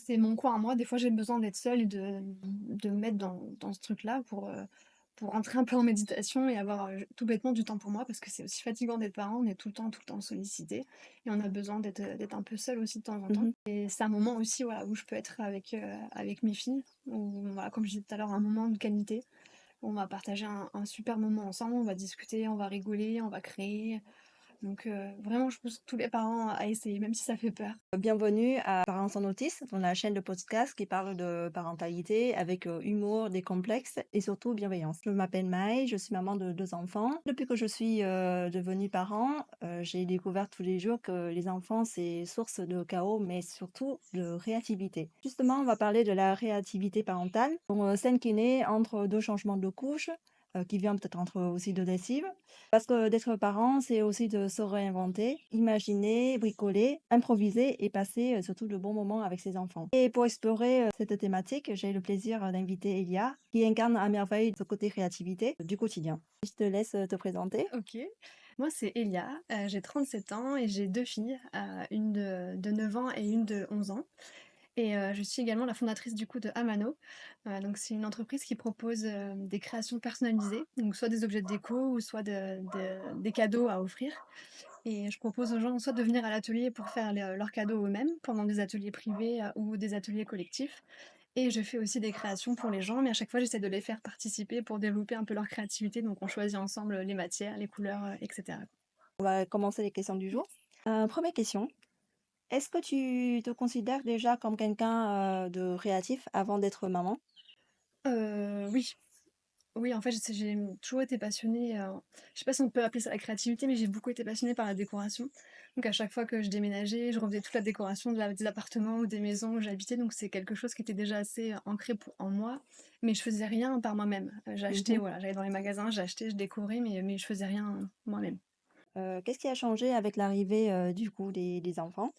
c'est mon coin à moi. Des fois, j'ai besoin d'être seule et de me mettre dans ce truc-là pour rentrer un peu en méditation et avoir, tout bêtement du temps pour moi parce que c'est aussi fatigant d'être parent. On est tout le temps sollicité et on a besoin d'être un peu seul aussi de temps en temps Mmh. et c'est un moment aussi, voilà, où je peux être avec mes filles, où voilà, comme je disais tout à l'heure, un moment de qualité. On va partager un super moment ensemble, on va discuter, on va rigoler, on va créer. Donc vraiment, je pousse tous les parents à essayer, même si ça fait peur. Bienvenue à Parents sans notice, dans la chaîne de podcast qui parle de parentalité avec humour, des complexes et surtout bienveillance. Je m'appelle Maï, je suis maman de 2 enfants. Depuis que je suis devenue parent, j'ai découvert tous les jours que les enfants, c'est source de chaos, mais surtout de réactivité. Justement, on va parler de la réactivité parentale, donc, celle qui naît entre 2 changements de couche, qui vient peut-être entre aussi de lessive. Parce que d'être parent, c'est aussi de se réinventer, imaginer, bricoler, improviser et passer surtout de bons moments avec ses enfants. Et pour explorer cette thématique, j'ai le plaisir d'inviter Elia, qui incarne à merveille ce côté créativité du quotidien. Je te laisse te présenter. OK. Moi, c'est Elia, j'ai 37 ans et j'ai 2 filles, une de 9 ans et une de 11 ans et je suis également la fondatrice du coup de Amano. Donc c'est une entreprise qui propose, des créations personnalisées, donc soit des objets de déco ou soit des cadeaux à offrir et je propose aux gens soit de venir à l'atelier pour faire leurs cadeaux eux-mêmes pendant des ateliers privés, ou des ateliers collectifs et je fais aussi des créations pour les gens, mais à chaque fois j'essaie de les faire participer pour développer un peu leur créativité, donc on choisit ensemble les matières, les couleurs, et cetera. On va commencer les questions du jour. Première question. Est-ce que tu te considères déjà comme quelqu'un de créatif avant d'être maman? Oui, oui, en fait, j'ai toujours été passionnée, je sais pas si on peut appeler ça la créativité, mais j'ai beaucoup été passionnée par la décoration. Donc à chaque fois que je déménageais, je refaisais toute la décoration des appartements ou des maisons où j'habitais, donc c'est quelque chose qui était déjà assez, ancré en moi, mais je faisais rien par moi-même. J'achetais, Mhm. voilà, j'allais dans les magasins, j'achetais, je décorais, mais je faisais rien moi-même. Qu'est-ce qui a changé avec l'arrivée du coup des enfants?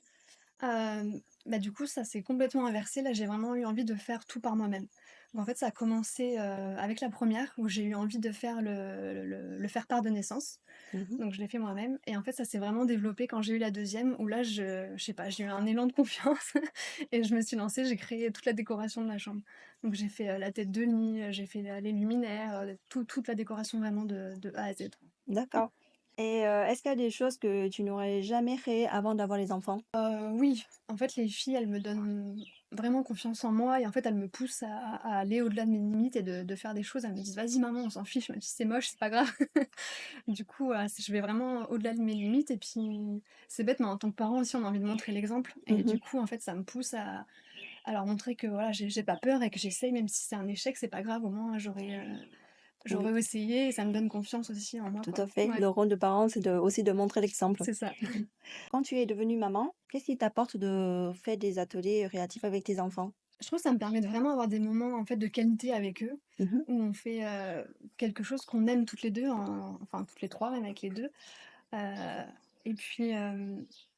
Bah, du coup, ça s'est complètement inversé. Là, j'ai vraiment eu envie de faire tout par moi-même. Donc en fait, ça a commencé, avec la première où j'ai eu envie de faire le faire-part de naissance. Mhm. Donc je l'ai fait moi-même et en fait, ça s'est vraiment développé quand j'ai eu la deuxième où là, je sais pas, j'ai eu un élan de confiance et je me suis lancée, j'ai créé toute la décoration de la chambre. Donc j'ai fait, la tête de lit, j'ai fait les luminaires, toute la décoration vraiment de A à Z. D'accord. Et est-ce qu'il y a des choses que tu n'aurais jamais créées avant d'avoir les enfants? Oui, en fait, les filles, elles me donnent vraiment confiance en moi et en fait, elles me poussent à aller au-delà de mes limites et de faire des choses. Elles me disent: «Vas-y maman, on s'en fiche, même si c'est moche, c'est pas grave». Du coup, je vais vraiment au-delà de mes limites et puis c'est bête, mais en tant que parent aussi, on a envie de montrer l'exemple et Mhm. du coup, en fait, ça me pousse à leur montrer que voilà, j'ai pas peur et que j'essaye, même si c'est un échec, c'est pas grave, au moins Oui, j'aurais essayé et ça me donne confiance aussi en moi, tout quoi. à fait. Ouais, Le rôle de parent, c'est aussi de montrer l'exemple. c'est ça. Quand tu es devenue maman, qu'est-ce qui t'apporte de faire des ateliers créatifs avec tes enfants? Je trouve que ça me permet de vraiment avoir des moments, en fait, de qualité avec eux, Mhm. où on fait, quelque chose qu'on aime toutes les 2, enfin toutes les 3 même avec les 2. Heu et puis,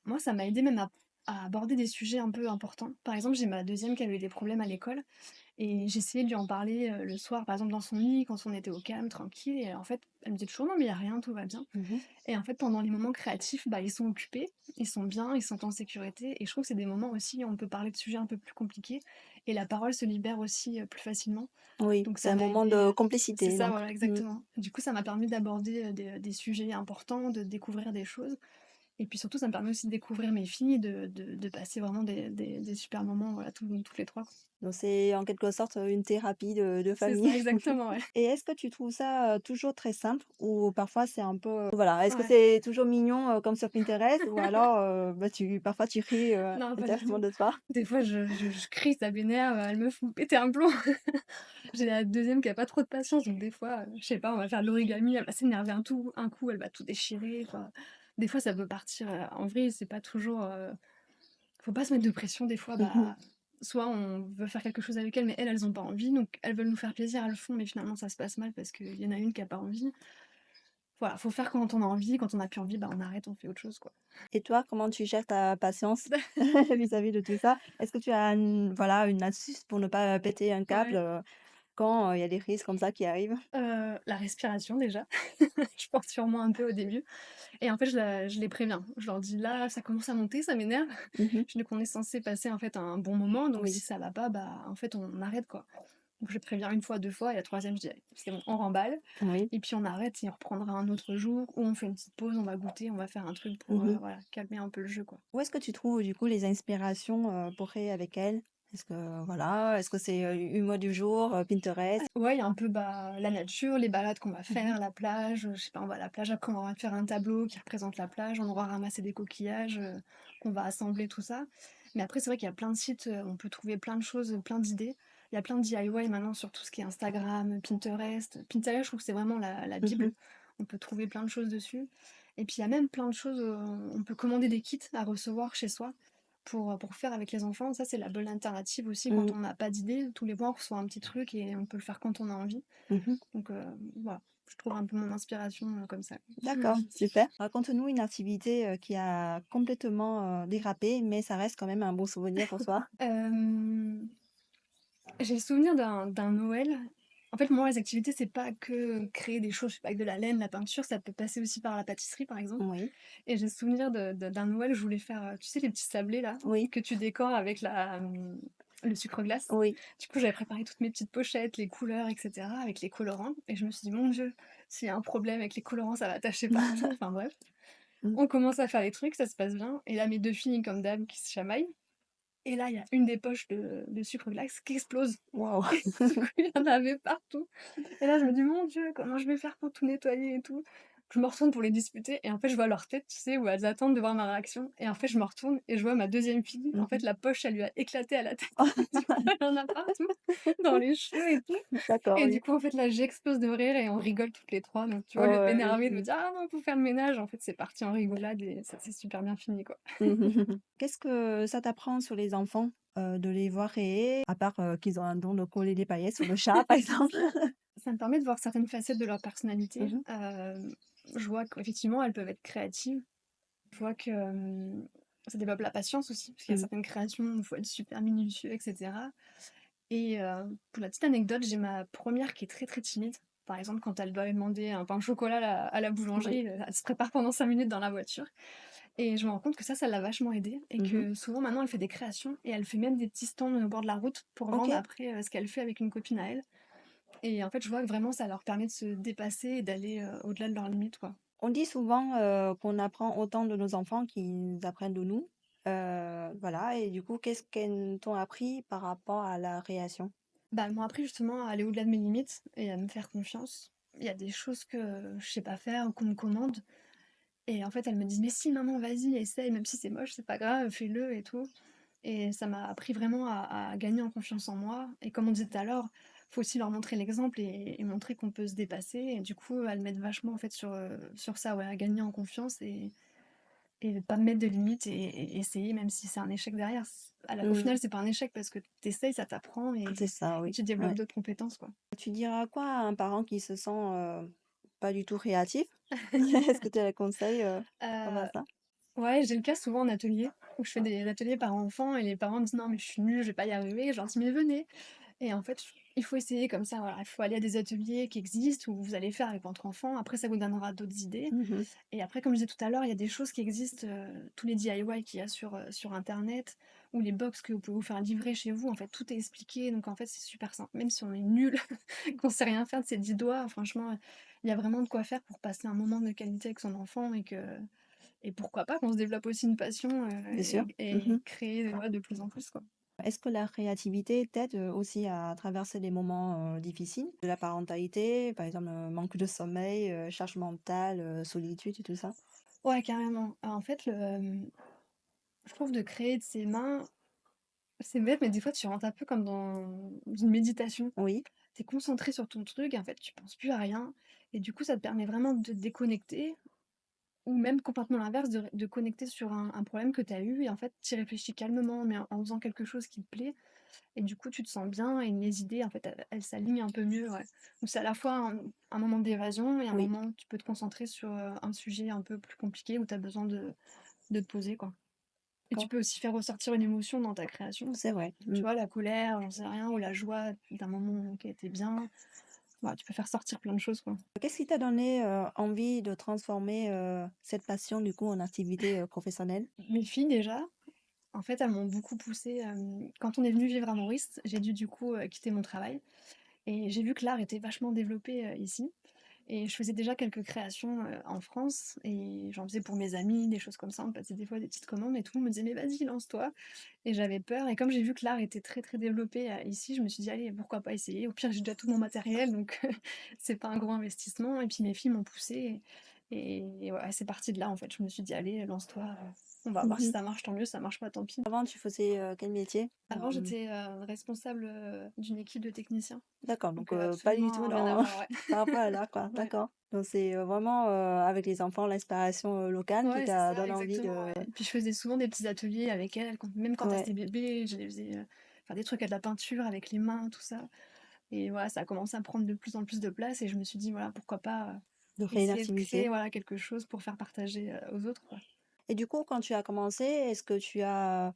moi ça m'a aidée même à aborder des sujets un peu importants. Par exemple, j'ai ma deuxième qui avait eu des problèmes à l'école et j'essayais de lui en parler, le soir, par exemple dans son lit, quand on était au calme, tranquille et en fait, elle me disait toujours: «Non mais il y a rien, tout va bien». Mhm. Et en fait, pendant les moments créatifs, bah, ils sont occupés, ils sont bien, ils sont en sécurité et je trouve que c'est des moments aussi où on peut parler de sujets un peu plus compliqués et la parole se libère aussi, plus facilement. Oui, Donc c'est ça un m'a moment aidée, de c'est complicité, ça, donc. voilà, exactement. Du coup, ça m'a permis d'aborder, des sujets importants, de découvrir des choses et puis surtout, ça me permet aussi de découvrir mes filles, de passer vraiment des super moments, voilà, toutes les 3 quoi. Donc c'est en quelque sorte une thérapie de C'est famille. ça, exactement, ouais. Et est-ce que tu trouves ça toujours très simple ou parfois c'est un peu... Voilà, est-ce que Ouais. c'est toujours mignon comme sur Pinterest ou alors bah, parfois tu ris Non, pas du intérieurement tout. de toi? Des fois, je crie, ça m'énerve, elles me font péter un plomb. J'ai la deuxième qui a pas trop de patience, donc des fois, je sais pas, on va faire de l'origami, elle va s'énerver un coup, elle va tout déchirer, enfin, des fois ça peut partir, en vrille, c'est pas toujours, faut pas se mettre de pression des fois, Mhm. bah, soit on veut faire quelque chose avec elles, mais elles ont pas envie, donc elles veulent nous faire plaisir, elles le font, mais finalement ça se passe mal parce qu'il y en a une qui a pas envie. Voilà, faut faire quand on a envie, quand on a plus envie, bah, on arrête, on fait autre chose, quoi. Et toi, comment tu gères ta patience vis-à-vis de tout ça? Est-ce que tu as voilà, une astuce pour ne pas péter un câble Ouais. quand, il y a des crises comme ça qui arrivent? La respiration déjà, je porte sur moi un peu au début et en fait je les préviens. Je leur dis: «Là, ça commence à monter, ça m'énerve». Mmh. Je dis qu'on est censé passer en fait un bon moment, donc si Oui, ça va pas, bah, en fait on arrête quoi. Donc je préviens une fois, 2 fois et la troisième je dis: «Allez, c'est bon, on remballe oui. et puis on arrête et on reprendra un autre jour ou on fait une petite pause, on va goûter, on va faire un truc pour, Mmh. voilà, calmer un peu le jeu quoi». Où est-ce que tu trouves du coup les inspirations, pour créer avec elle? Est-ce que voilà, est-ce que c'est, humour du jour, Pinterest? Ouais, il y a un peu, bah, la nature, les balades qu'on va Mmh. faire, la plage, je sais pas, on va à la plage, après on va faire un tableau qui représente la plage, on aura ramassé des coquillages, qu'on va assembler, tout ça. Mais après, c'est vrai qu'il y a plein de sites, on peut trouver plein de choses, plein d'idées. Il y a plein de DIY maintenant sur tout ce qui est Instagram, Pinterest. Pinterest, je trouve que c'est vraiment la Mmh. bible. On peut trouver plein de choses dessus. Et puis il y a même plein de choses, on peut commander des kits à recevoir chez soi pour faire avec les enfants. Ça, c'est la bonne alternative aussi quand Mmh. on n'a pas d'idée. Tous les mois, on reçoit un petit truc et on peut le faire quand on a envie. Mmh. Donc voilà, je trouve un peu mon inspiration, comme ça. D'accord, super. Raconte-nous une activité, qui a complètement, dérapé, mais ça reste quand même un bon souvenir pour toi. Hem, j'ai le souvenir d'un Noël. En fait, moi, les activités, c'est pas que créer des choses, je sais pas, avec de la laine, la peinture, ça peut passer aussi par la pâtisserie, par exemple. Oui, Et j'ai le souvenir d'un Noël, je voulais faire, tu sais, les petits sablés là, oui, que tu décores avec le sucre glace. oui. Du coup, j'avais préparé toutes mes petites pochettes, les couleurs et cetera, avec les colorants et je me suis dit: «Mon Dieu, s'il y a un problème avec les colorants, ça va tacher partout». Enfin bref, Mmh. on commence à faire les trucs, ça se passe bien et là, mes 2 filles, comme d'hab, qui se chamaillent et là, il y a une des poches de sucre glace qui explose Waouh! et du coup, il y en avait partout. Et là, je me dis: «Mon Dieu, comment je vais faire pour tout nettoyer et tout?» Je me retourne pour les disputer et en fait, je vois leur tête, tu sais, où elles attendent de voir ma réaction et en fait, je me retourne et je vois ma deuxième fille, en fait, Mmh. la poche, elle lui a éclaté à la tête. Du coup, elle en a partout, dans les cheveux et tout D'accord, et oui. du coup, en fait, là, j'explose de rire et on rigole toutes les 3. Donc tu vois, le Ouais, peine oui. énervé de me dire: «Ah non, faut faire le ménage», en fait, c'est parti en rigolade et ça s'est super bien fini, quoi. Qu'est-ce que ça t'apprend sur les enfants, de les voir créer, à part, qu'ils ont un don de coller des paillettes sur le chat, par exemple? Ça me permet de voir certaines facettes de leur personnalité. Mmh. Je vois qu'effectivement, elles peuvent être créatives. Je vois que, ça développe la patience aussi, parce qu'il y a Mmh. certaines créations où il faut être super minutieux et cetera et pour la petite anecdote, j'ai ma première qui est très, très timide. Par exemple, quand elle doit aller demander un pain au chocolat à la Oui. boulangerie, elle se prépare pendant 5 minutes dans la voiture et je me rends compte que ça l'a vachement aidée et Mmh. que souvent maintenant elle fait des créations et elle fait même des petits stands au bord de la route pour vendre OK. après, ce qu'elle fait avec une copine à elle et en fait, je vois que vraiment ça leur permet de se dépasser et d'aller, au-delà de leurs limites, quoi. On dit souvent, qu'on apprend autant de nos enfants qu'ils apprennent de nous. Voilà et du coup, qu'est-ce qu'elles t'ont appris par rapport à la création? Bah, elles m'ont appris justement à aller au-delà de mes limites et à me faire confiance. Il y a des choses que je sais pas faire ou qu'on me commande et en fait, elles me disent: «Mais si maman, vas-y, essaye, même si c'est moche, c'est pas grave, fais-le et tout» et ça m'a appris vraiment à gagner en confiance en moi et comme on disait tout à l'heure, faut aussi leur montrer l'exemple et montrer qu'on peut se dépasser et du coup, elles m'aident vachement en fait sur ça, ouais, à gagner en confiance et pas me mettre de limites et essayer même si c'est un échec derrière. Au Mmh. final, c'est pas un échec parce que tu essayes, ça t'apprend C'est ça, et oui. tu développes Ouais. d'autres compétences, quoi. Tu diras quoi à un parent qui se sent, pas du tout créatif? Est-ce que tu as des conseils, par rapport à Heu, ça? ouais, j'ai le cas souvent en atelier où je fais des ateliers parents-enfants et les parents me disent: «Non mais je suis nulle, je vais pas y arriver». Je leur dis: «Mais venez» et en fait, il faut essayer comme ça, voilà. Il faut aller à des ateliers qui existent où vous allez faire avec votre enfant. Après, ça vous donnera d'autres idées Mmh. et après, comme je disais tout à l'heure, il y a des choses qui existent, tous les DIY qu'il y a sur internet ou les box que vous pouvez vous faire livrer chez vous. En fait, tout est expliqué donc en fait, c'est super simple. Même si on est nul, qu'on sait rien faire de ses 10 doigts, franchement, il y a vraiment de quoi faire pour passer un moment de qualité avec son enfant et pourquoi pas qu'on se développe aussi une passion, Bien sûr. et Mmh. créer, ouais, de plus en plus, quoi. Est-ce que la créativité t'aide, aussi à traverser des moments, difficiles de la parentalité? Par exemple, manque de sommeil, charge mentale, solitude et tout ça? Ouais, carrément. En fait, je trouve de créer de ses mains, c'est bête, mais des fois, tu rentres un peu comme dans une méditation. Oui, Tu es concentré sur ton truc, en fait, tu penses plus à rien et du coup, ça te permet vraiment de te déconnecter ou même complètement l'inverse, de connecter sur un problème que tu as eu et en fait, tu y réfléchis calmement, mais en faisant quelque chose qui te plaît. Et du coup, tu te sens bien et les idées, en fait, elles s'alignent un peu mieux, ouais. Donc c'est à la fois un moment d'évasion et un oui. moment où tu peux te concentrer sur, un sujet un peu plus compliqué où tu as besoin de te poser, quoi. Et tu peux aussi faire ressortir une émotion dans ta création. C'est vrai. Tu vois, la colère, j'en sais rien, ou la joie d'un moment qui a été bien. Bah, tu peux faire sortir plein de choses, quoi. Qu'est-ce qui t'a donné, envie de transformer, cette passion du coup en activité, professionnelle? Mes filles déjà, en fait, elles m'ont beaucoup poussée, quand on est venu vivre à Maurice, j'ai dû du coup, quitter mon travail et j'ai vu que l'art était vachement développé, ici et je faisais déjà quelques créations, en France et j'en faisais pour mes amis, des choses comme ça. On me passait des fois des petites commandes et tout le monde me disait: «Mais vas-y, lance-toi» et j'avais peur et comme j'ai vu que l'art était très, très développé, ici, je me suis dit: «Allez, pourquoi pas essayer?» Au pire, j'ai déjà tout mon matériel donc c'est pas un gros investissement et puis mes filles m'ont poussée et ouais, c'est parti de là, en fait. Je me suis dit: «Allez, lance-toi, on va voir si Mmh. ça marche, tant mieux, ça marche pas, tant pis». Avant tu faisais, quel métier? Avant, j'étais, responsable, d'une équipe de techniciens, D'accord, donc donc pas du tout absolument rien à dans voir, ouais. par rapport à l'art, quoi. Ouais. D'accord. Donc c'est, vraiment, avec les enfants, l'inspiration, locale qui Ouais, c'est t'a ça, donné envie exactement, de ouais. Et puis je faisais souvent des petits ateliers avec elles, même quand elles ouais. étaient bébés, je les faisais, faire des trucs à de la peinture avec les mains, tout ça et voilà, ça a commencé à prendre de plus en plus de place et je me suis dit: «Voilà, pourquoi pas, De créer une essayer de créer, activité. voilà, quelque chose pour faire partager, aux autres, quoi». Et du coup, quand tu as commencé, est-ce que tu as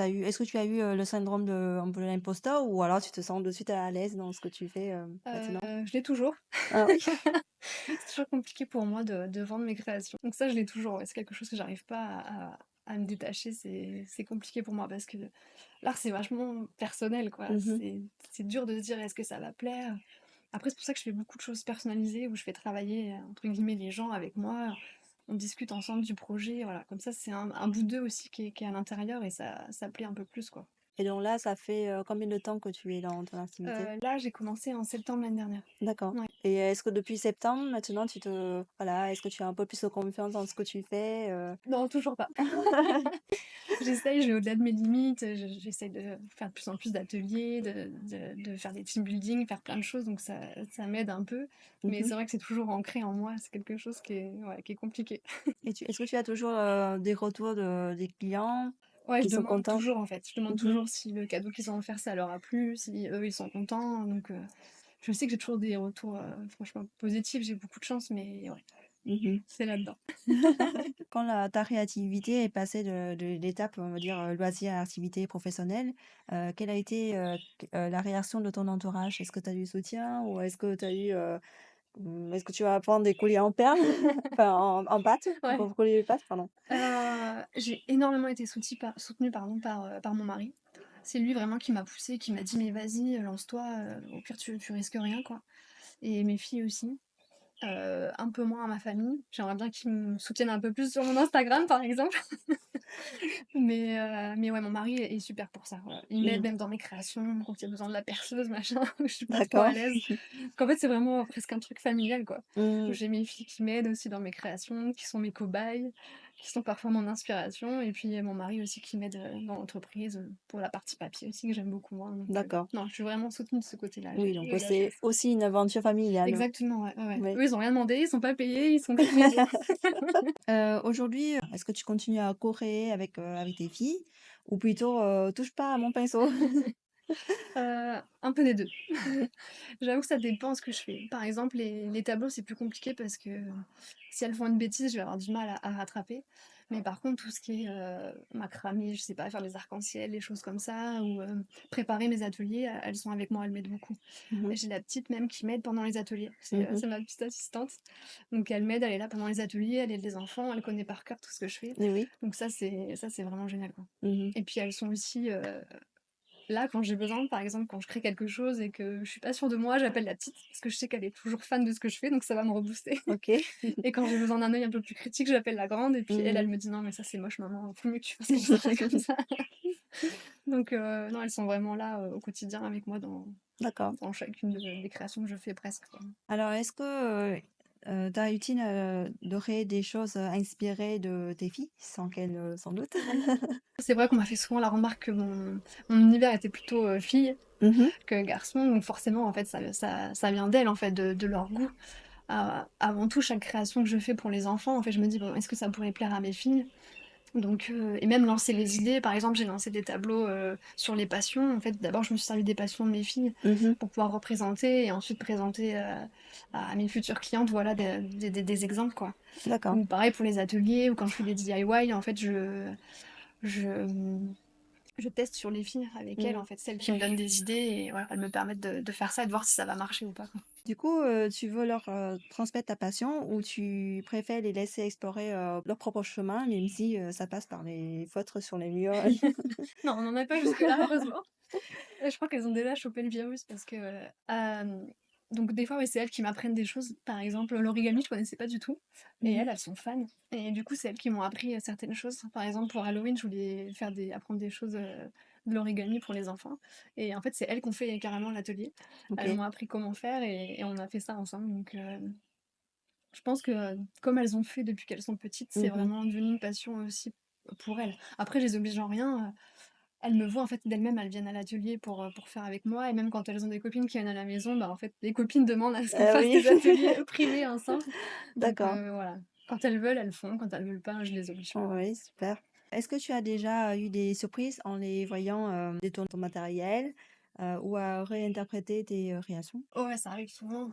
eu, le syndrome de un peu l'imposteur ou alors tu te sens de suite à l'aise dans ce que tu fais, maintenant? Je l'ai toujours. Ah oui? C'est toujours compliqué pour moi de vendre mes créations. Donc ça, je l'ai toujours, ouais. C'est quelque chose que j'arrive pas à me détacher. C'est compliqué pour moi parce que l'art, c'est vachement personnel, quoi. Mmh. C'est dur de se dire: «Est-ce que ça va plaire?» Après, c'est pour ça que je fais beaucoup de choses personnalisées où je fais travailler, entre guillemets, «les gens» avec moi. On discute ensemble du projet, voilà. Comme ça, c'est un bout d'eux aussi qui est à l'intérieur et ça plaît un peu plus, quoi. Et donc là, ça fait, combien de temps que tu es dans ton activité? Là, j'ai commencé en septembre l'année dernière. D'accord. Ouais. Et est-ce que depuis septembre, maintenant, voilà, est-ce que tu as un peu plus de confiance dans ce que tu fais, Non, toujours pas. J'essaye, je vais au-delà de mes limites, j'essaye de faire de plus en plus d'ateliers, de faire des team building, faire plein de choses, donc ça m'aide un peu. Mais Mmh. c'est vrai que c'est toujours ancré en moi, c'est quelque chose qui est ouais, qui est compliqué. Et est-ce que tu as toujours, des retours des clients Ouais, je qui sont demande contents? toujours en fait, je demande Mmh. toujours si le cadeau qu'ils ont offert, ça leur a plu, si eux, ils sont contents, donc je sais que j'ai toujours des retours, franchement positifs, j'ai beaucoup de chance, mais ouais, Mmh. c'est là-dedans. Quand ta créativité est passée de l'étape, on va dire, loisir à activité professionnelle, quelle a été, la réaction de ton entourage? Est-ce que tu as eu soutien ou est-ce que tu vas apprendre des colliers en perles? Enfin en pâte, Ouais, pour collier de pâte, pardon. j'ai énormément été soutenue pardon, par mon mari. C'est lui vraiment qui m'a poussée, qui m'a dit: «Mais vas-y, lance-toi, au pire tu risques rien, quoi» et mes filles aussi. Un peu moins ma famille. J'aimerais bien qu'ils me soutiennent un peu plus sur mon Instagram, par exemple. Mais ouais, mon mari est super pour ça, voilà. Il m'aide Mmh. même dans mes créations, quand il y a besoin de la perceuse, machin, je suis pas trop à D'accord. l'aise. Qu'en fait, c'est vraiment presque un truc familial, quoi. Mmh. J'ai mes filles qui m'aident aussi dans mes créations, qui sont mes cobayes, qui sont parfois mon inspiration et puis mon mari aussi qui m'aide, dans l'entreprise, pour la partie papier aussi que j'aime beaucoup moi, donc D'accord. non, je suis vraiment soutenue de ce côté-là, Oui, donc j'ai de la c'est chance. aussi une aventure familiale. Exactement, ouais, ouais, ouais. Oui. Eux, ils ont rien demandé, ils sont pas payés, ils sont là pour m'aider. Aujourd'hui, est-ce que tu continues à co-créer avec tes filles ou plutôt, «Touche pas à mon pinceau»? Un peu des 2. J'avoue que ça dépend ce que je fais. Par exemple, les tableaux, c'est plus compliqué parce que si elles font une bêtise, je vais avoir du mal à rattraper. Mais par contre, tout ce qui est, macramé, je sais pas, faire des arcs-en-ciel, des choses comme ça ou, préparer mes ateliers, elles sont avec moi, elles m'aident beaucoup. Mmh. J'ai la petite même qui m'aide pendant les ateliers. Mmh. C'est ma petite assistante. Donc elle m'aide, elle est là pendant les ateliers, elle aide les enfants, elle connaît par cœur tout ce que je fais. Et oui. Donc ça c'est vraiment génial, quoi. Mmh. Et puis elles sont aussi, là, quand j'ai besoin, par exemple, quand je crée quelque chose et que je suis pas sûre de moi, j'appelle la petite parce que je sais qu'elle est toujours fan de ce que je fais, donc ça va me rebooster. OK. Et quand j'ai besoin d'un œil un peu plus critique, j'appelle la grande et puis elle, Mmh. elle me dit: «Non mais ça c'est moche maman, faut mieux que tu fasses comme ça, comme ça». Donc non, elles sont vraiment là, au quotidien avec moi D'accord. dans chacune des créations que je fais presque, quoi. Alors est-ce que, ta routine, de créer des choses, inspirées de tes filles, sans qu'elles, s'en doutent? C'est vrai qu'on m'a fait souvent la remarque que mon univers était plutôt, fille Mmh. que garçon, donc forcément en fait ça vient d'elles en fait, de leur goût. Avant tout, chaque création que je fais pour les enfants, en fait, je me dis: «Bon, est-ce que ça pourrait plaire à mes filles?» Donc et même lancer les idées, par exemple, j'ai lancé des tableaux, sur les passions. En fait, d'abord, je me suis servie des passions de mes filles Mmh. pour pouvoir représenter et ensuite présenter, à mes futures clientes, voilà, des exemples, quoi. D'accord. Ou pareil pour les ateliers ou quand je fais des DIY, en fait, je, je teste sur les filles avec elles, Mmh. en fait. C'est elles qui me donnent des idées et voilà, elles me permettent de faire ça et de voir si ça va marcher ou pas, quoi. Du coup, tu veux leur, transmettre ta passion ou tu préfères les laisser explorer, leur propre chemin, même si, ça passe par les feutres sur les murs? Non, on n'en est pas jusque-là, heureusement. Je crois qu'elles ont déjà chopé le virus parce que, donc des fois, ouais, c'est elles qui m'apprennent des choses. Par exemple, l'origami, je connaissais pas du tout et Mmh. elles sont fans et du coup, c'est elles qui m'ont appris, certaines choses. Par exemple, pour Halloween, je voulais apprendre des choses, de l'origami pour les enfants et en fait, c'est elles qui ont fait carrément l'atelier. Elles OK. m'ont appris comment faire et on a fait ça ensemble donc je pense que, comme elles ont fait depuis qu'elles sont petites, c'est Mmh. vraiment devenu une passion aussi pour elles. Après, je les oblige en rien, elles me voient en fait d'elles-mêmes, elles viennent à l'atelier pour faire avec moi et même quand elles ont des copines qui viennent à la maison, bah, en fait, les copines demandent à ce qu'on Ah fasse oui, des ateliers, privés ensemble. Donc d'accord. voilà, quand elles veulent, elles font, quand elles veulent pas, je les oblige pas. Oui, super. Est-ce que tu as déjà eu des surprises en les voyant, détourner ton matériel, ou à réinterpréter tes, créations? Oh ouais, ça arrive souvent.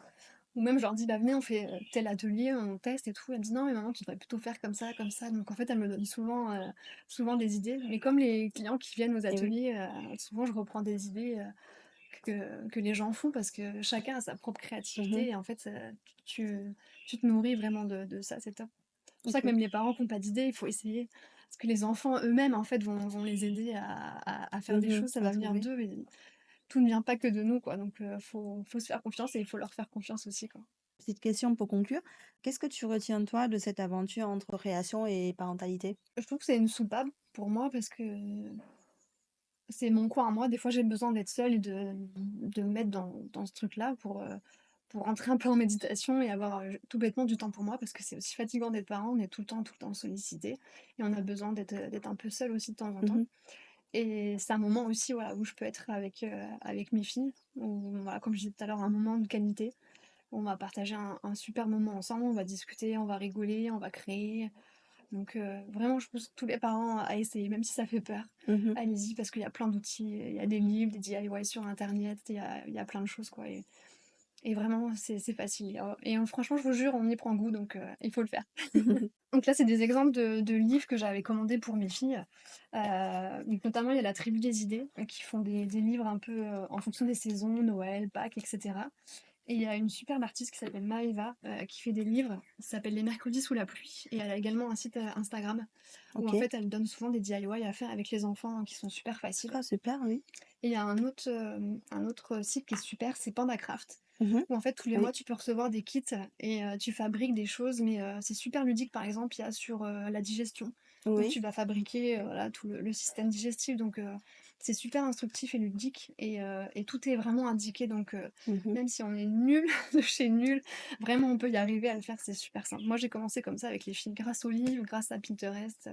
Ou même je leur dis: «Bah, venez, on fait, tel atelier, on teste et tout». Elles me disent: «Non mais maman, tu devrais plutôt faire comme ça, comme ça». Donc en fait, elles me donnent souvent des idées. Mais comme les clients qui viennent aux Eh oui. ateliers, souvent je reprends des idées, que les gens font parce que chacun a sa propre Mmh. créativité et en fait, tu tu te nourris vraiment de ça, c'est top. C'est pour ça que OK. même les parents qui ont pas d'idées, il faut essayer. Parce que les enfants eux-mêmes, en fait, vont les aider à faire des Mmh. choses, ça À va venir trouver. d'eux et tout ne vient pas que de nous, quoi. Donc faut se faire confiance et il faut leur faire confiance aussi, quoi. Petite question pour conclure. Qu'est-ce que tu retiens toi de cette aventure entre création et parentalité? Je trouve que c'est une soupape pour moi parce que c'est mon coin à moi. Des fois, j'ai besoin d'être seule et de me mettre dans ce truc-là pour entrer un peu en méditation et avoir, tout bêtement du temps pour moi parce que c'est aussi fatigant d'être parent. On est tout le temps sollicité et on a besoin d'être un peu seul aussi de temps en temps Mmh. et c'est un moment aussi, voilà, où je peux être avec mes filles, où voilà, comme je disais tout à l'heure, un moment de qualité. On va partager un super moment ensemble, on va discuter, on va rigoler, on va créer. Donc vraiment, je pousse tous les parents à essayer, même si ça fait peur. Mmh. Allez-y, parce qu'il y a plein d'outils, il y a des livres, des DIY sur internet, il y a plein de choses, quoi et vraiment, c'est facile et franchement, je vous jure, on y prend goût, donc il faut le faire. Donc là, c'est des exemples de livres que j'avais commandés pour mes filles. Donc notamment, il y a la Tribu des idées, qui font des livres un peu, en fonction des saisons, Noël, Pâques et cetera. Et il y a une superbe artiste qui s'appelle Maëva, qui fait des livres, ça s'appelle Les mercredis sous la pluie et elle a également un site, Instagram où en OK. fait elle donne souvent des DIY à faire avec les enfants qui sont super faciles. Ah super, oui. Et il y a un autre site qui est super, c'est PandaCraft, Mmh. où en fait tous les mois Oui. tu peux recevoir des kits et tu fabriques des choses, mais c'est super ludique. Par exemple, il y a sur, la digestion, où Oui. tu vas fabriquer, voilà tout le système digestif donc c'est super instructif et ludique et tout est vraiment indiqué donc Mmh. même si on est nul de chez nul, vraiment on peut y arriver à le faire, c'est super simple. Moi j'ai commencé comme ça avec les filles grâce aux livres, grâce à Pinterest,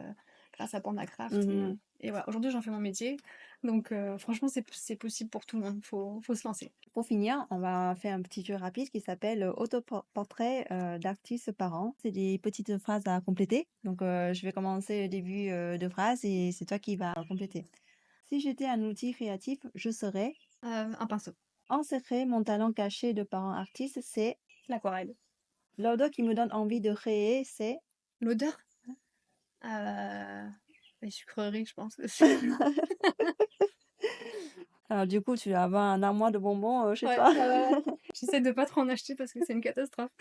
grâce à PandaCraft Mmh. et voilà, aujourd'hui j'en fais mon métier donc franchement, c'est possible pour tout le monde, faut se lancer. Pour finir, on va faire un petit jeu rapide qui s'appelle, autoportrait, d'artiste parent. C'est des petites phrases à compléter. Donc, je vais commencer le début, de phrase et c'est toi qui vas compléter. Si j'étais un outil créatif, je serais. Un pinceau, En secret, mon talent caché de parent artiste, c'est. l'aquarelle. L'odeur qui me donne envie de créer, c'est. L'odeur? Heu, les sucreries, je pense. Alors du coup, tu vas avoir un armoire de bonbons, chez Ouais, toi. ouais, ouais, ouais. J'essaie de pas trop en acheter parce que c'est une catastrophe.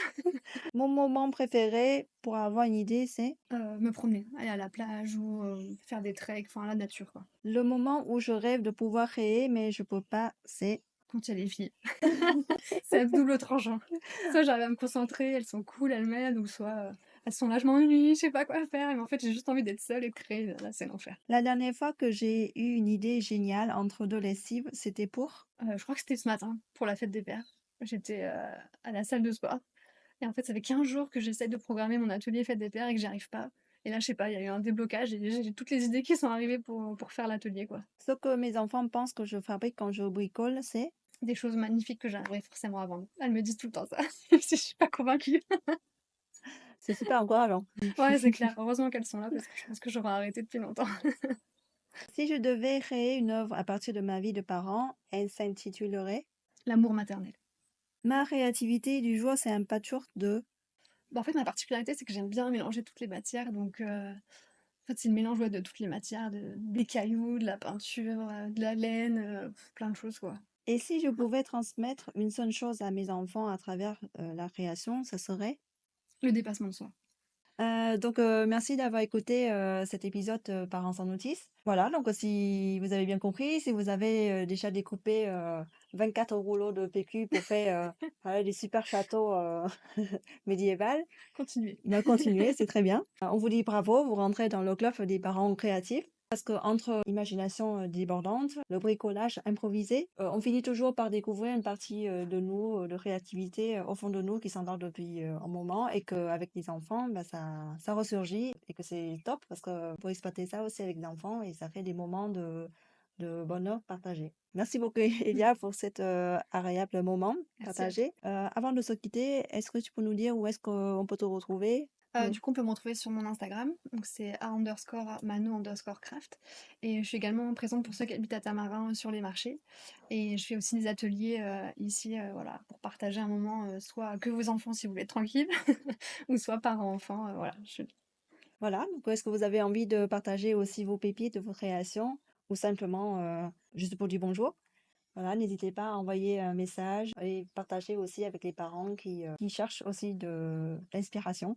Mon moment préféré pour avoir une idée, c'est. Me promener, aller à la plage ou faire des treks, enfin la nature, quoi. Le moment où je rêve de pouvoir créer, mais je peux pas, c'est. Quand il y a les filles. C'est à double tranchant. Soit j'arrive à me concentrer, elles sont cool, elles m'aident ou soit, elles sont là, je m'ennuie, je sais pas quoi faire, mais en fait, j'ai juste envie d'être seule et de créer, là, c'est l'enfer. La dernière fois que j'ai eu une idée géniale entre 2 lessives, c'était pour? Je crois que c'était ce matin, pour la fête des pères. J'étais, à la salle de sport et en fait, ça fait 15 jours que j'essaie de programmer mon atelier fête des pères et que j'y arrive pas et là, je sais pas, il y a eu un déblocage et j'ai toutes les idées qui sont arrivées pour faire l'atelier, quoi. Ce que mes enfants pensent que je fabrique quand je bricole, c'est? Des choses magnifiques que j'arriverai forcément à vendre. Elles me disent tout le temps ça, même si je suis pas convaincue. C'est super encourageant. Ouais, c'est clair. Heureusement qu'elles sont là parce que je pense que j'aurais arrêté depuis longtemps. Si je devais créer une œuvre à partir de ma vie de parent, elle s'intitulerait? L'amour maternel. Ma créativité du jour, c'est un patchwork de. Bah, en fait, ma particularité, c'est que j'aime bien mélanger toutes les matières donc En fait, c'est le mélange, ouais, de toutes les matières, des cailloux, de la peinture, de la laine, plein de choses, quoi. Et si je pouvais transmettre une seule chose à mes enfants à travers, la création, ça serait? Le dépassement de soi. Merci d'avoir écouté, cet épisode, Parents sans notice. Voilà, donc si vous avez bien compris, si vous avez, déjà découpé, 24 rouleaux de PQ pour faire, voilà, des super châteaux, médiéval, Continuer. ben, continuez, c'est très bien. On vous dit bravo, vous rentrez dans le club des parents créatifs. Parce qu'entre imagination débordante, le bricolage improvisé, on finit toujours par découvrir une partie de nous, de créativité au fond de nous qui s'endort depuis un moment et qu'avec les enfants, bah, ça ressurgit et que c'est top parce que pour exploiter ça aussi avec les enfants et ça fait des moments de bonheur partagé. Merci beaucoup Elia pour cet agréable moment Merci à toi. partagé. Avant de se quitter, est-ce que tu peux nous dire où est-ce qu'on peut te retrouver? Du coup, on peut me retrouver sur mon Instagram, donc c'est @mano_craft et je suis également présente pour ceux qui habitent à Tamarin, sur les marchés et je fais aussi des ateliers, ici, voilà, pour partager un moment, soit que vos enfants si vous voulez être tranquille ou soit parents-enfants, voilà, Voilà, donc est-ce que vous avez envie de partager aussi vos pépites, vos créations ou simplement juste pour du bonjour? Voilà, n'hésitez pas à envoyer un message et partager aussi avec les parents qui cherchent aussi de l'inspiration.